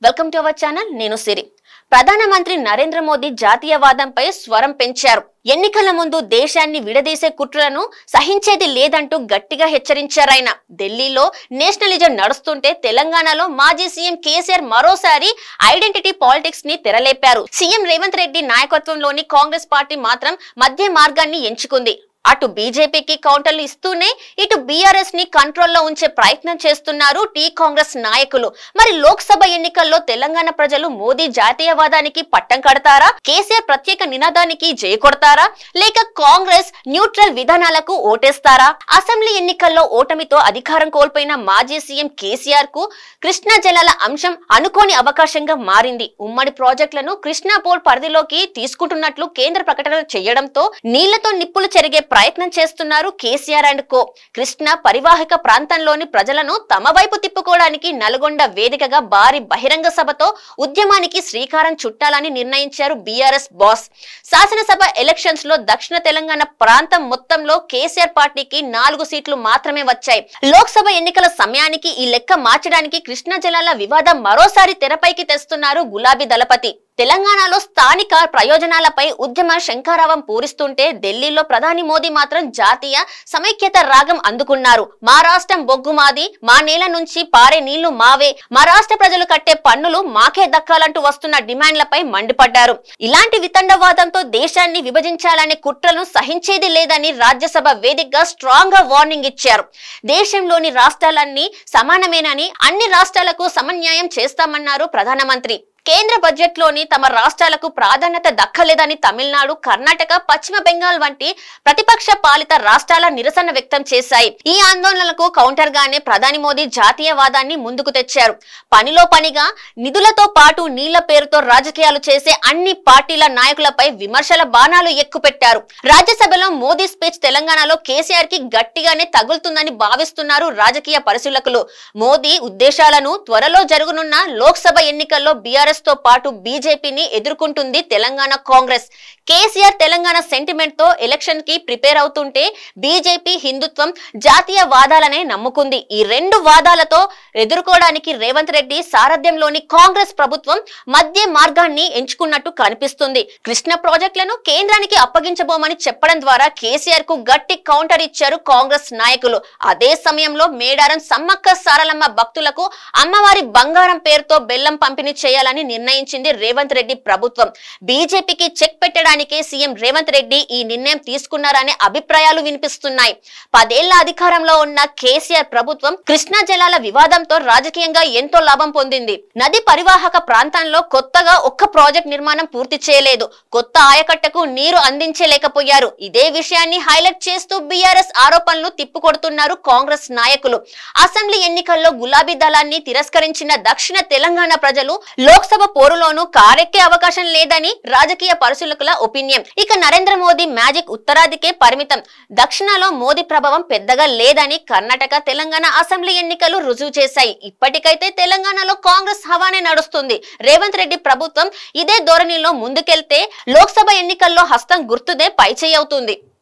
Welcome to our channel. నేను సిరి. ప్రధానమంత్రి నరేంద్ర మోదీ జాతీయవాదంపై స్వరం పెంచారు. ఎన్నికల ముందు దేశాన్ని విడదీసే కుట్రలను సహించేది లేదంటూ గట్టిగా హెచ్చరించారాయన. ఢిల్లీలో నేషనలిజం నడుస్తుంటే తెలంగాణలో మాజీ సీఎం కేసీఆర్ మరోసారి ఐడెంటిటీ పాలిటిక్స్ ని తెరలేపారు. సీఎం రేవంత్ రెడ్డి నాయకత్వంలోని కాంగ్రెస్ పార్టీ మాత్రం మధ్య మార్గాన్ని ఎంచుకుంది. అటు బీజేపీకి కౌంటర్లు ఇస్తూనే ఇటు బీఆర్ఎస్ ని కంట్రోల్లో ఉంచే ప్రయత్నం చేస్తున్నారు టీ కాంగ్రెస్ నాయకులు. మరి లోక్సభ ఎన్నికల్లో తెలంగాణ ప్రజలు మోదీ జాతీయవాదానికి పట్టం కడతారా? కేసీఆర్ ప్రత్యేక నినాదానికి జై కొడతారా? లేక కాంగ్రెస్ న్యూట్రల్ విధానాలకు ఓటేస్తారా? అసెంబ్లీ ఎన్నికల్లో ఓటమితో అధికారం కోల్పోయిన మాజీ సీఎం కేసీఆర్ కు కృష్ణా జలాల అంశం అనుకోని అవకాశంగా మారింది. ఉమ్మడి ప్రాజెక్టులను కృష్ణా పోల్ పరిధిలోకి తీసుకుంటున్నట్లు కేంద్ర ప్రకటన చేయడంతో నీళ్లతో నిప్పులు చెరిగే ప్రయత్నం చేస్తున్నారు కేసీఆర్ అండ్ కో. కృష్ణా పరివాహక ప్రాంతంలోని ప్రజలను తమ వైపు తిప్పుకోవడానికి నల్గొండ వేదికగా భారీ బహిరంగ సభతో ఉద్యమానికి శ్రీకారం చుట్టాలని నిర్ణయించారు బీఆర్ఎస్ బాస్. శాసనసభ ఎలక్షన్స్ లో దక్షిణ తెలంగాణ ప్రాంతం మొత్తంలో కేసీఆర్ పార్టీకి 4 సీట్లు మాత్రమే వచ్చాయి. లోక్సభ ఎన్నికల సమయానికి ఈ లెక్క మార్చడానికి కృష్ణా జలాల వివాదం మరోసారి తెరపైకి తెస్తున్నారు గులాబీ దళపతి. తెలంగాణలో స్థానిక ప్రయోజనాలపై ఉద్యమ శంఖారావం పూరిస్తుంటే ఢిల్లీలో ప్రధాని మోదీ మాత్రం జాతీయ సమైక్యత రాగం అందుకున్నారు. మా రాష్ట్రం బొగ్గు మాది, మా నేల నుంచి పారే నీళ్లు మావే, మా రాష్ట్ర ప్రజలు కట్టే పన్నులు మాకే దక్కాలంటూ వస్తున్న డిమాండ్లపై మండిపడ్డారు. ఇలాంటి వితండవాదంతో దేశాన్ని విభజించాలనే కుట్రలను సహించేది లేదని రాజ్యసభ వేదికగా స్ట్రాంగ్ గా వార్నింగ్ ఇచ్చారు. దేశంలోని రాష్ట్రాలన్నీ సమానమేనని, అన్ని రాష్ట్రాలకు సమన్యాయం చేస్తామన్నారు ప్రధానమంత్రి. కేంద్ర బడ్జెట్ లోని తమ రాష్ట్రాలకు ప్రాధాన్యత దక్కలేదని తమిళనాడు, కర్ణాటక, పశ్చిమ బెంగాల్ వంటి ప్రతిపక్ష పాలిత రాష్ట్రాల నిరసన వ్యక్తం చేశాయి. ఈ ఆందోళనలకు కౌంటర్ గానే ప్రధాని మోదీ జాతీయవాదాన్ని ముందుకు తెచ్చారు. పనిలో పనిగా నిధులతో పాటు నీళ్ల పేరుతో రాజకీయాలు చేసే అన్ని పార్టీల నాయకులపై విమర్శల బాణాలు ఎక్కుపెట్టారు. రాజ్యసభలో మోదీ స్పీచ్ తెలంగాణలో కేసీఆర్ కి గట్టిగానే తగులుతుందని భావిస్తున్నారు రాజకీయ పరిశీలకులు. మోదీ ఉద్దేశాలను త్వరలో జరగనున్న లోక్సభ ఎన్నికల్లో బీఆర్ఎస్ తో పాటు బీజేపీని ఎదుర్కొంటుంది తెలంగాణ కాంగ్రెస్. కేసీఆర్ తెలంగాణ సెంటిమెంట్ తో ఎలక్షన్ కి ప్రిపేర్ అవుతుంటే బీజేపీ హిందుత్వం, జాతీయ వాదాలనే నమ్ముకుంది. ఈ 2 వాదాలతో ఎదుర్కోవడానికి రేవంత్ రెడ్డి సారథ్యంలోని కాంగ్రెస్ ప్రభుత్వం మధ్య మార్గాన్ని ఎంచుకున్నట్టు కనిపిస్తుంది. కృష్ణ ప్రాజెక్టులను కేంద్రానికి అప్పగించబోమని చెప్పడం ద్వారా కేసీఆర్ కు గట్టి కౌంటర్ ఇచ్చారు కాంగ్రెస్ నాయకులు. అదే సమయంలో మేడారం సమ్మక్క సారలమ్మ భక్తులకు అమ్మవారి బంగారం పేరుతో బెల్లం పంపిణీ చేయాలని నిర్ణయించింది రేవంత్ రెడ్డి ప్రభుత్వం. బీజేపీకి చెక్ పెట్టడానికే సీఎం రేవంత్ రెడ్డి ఈ నిర్ణయం తీసుకున్నారనే అభిప్రాయాలు వినిపిస్తున్నాయి. 10 ఏళ్ల అధికారంలో ఉన్న కేసీఆర్ ప్రభుత్వం కృష్ణా జలాల వివాదంతో రాజకీయంగా ఎంతో లాభం పొందింది. నది పరివాహక ప్రాంతంలో కొత్తగా ఒక్క ప్రాజెక్ట్ నిర్మాణం పూర్తి చేయలేదు. కొత్త ఆయకట్టకు నీరు అందించలేకపోయారు. ఇదే విషయాన్ని హైలైట్ చేస్తూ బీఆర్ఎస్ ఆరోపణలు తిప్పుకొడుతున్నారు కాంగ్రెస్ నాయకులు. అసెంబ్లీ ఎన్నికల్లో గులాబీ దళాన్ని తిరస్కరించిన దక్షిణ తెలంగాణ ప్రజలు లోక్సభ పోరులోనూ కారెక్కే అవకాశం లేదని రాజకీయ పరిశీలకుల ఒపీనియన్. ఇక నరేంద్ర మోదీ మ్యాజిక్ ఉత్తరాదికే పరిమితం. దక్షిణలో మోదీ ప్రభావం పెద్దగా లేదని కర్ణాటక, తెలంగాణ అసెంబ్లీ ఎన్నికలు రుజువు చేశాయి. ఇప్పటికైతే తెలంగాణలో కాంగ్రెస్ హవానే నడుస్తుంది. రేవంత్ రెడ్డి ప్రభుత్వం ఇదే ధోరణిలో ముందుకెళ్తే లోక్సభ ఎన్నికల్లో హస్తం గుర్తుదే పైచేయి అవుతుంది.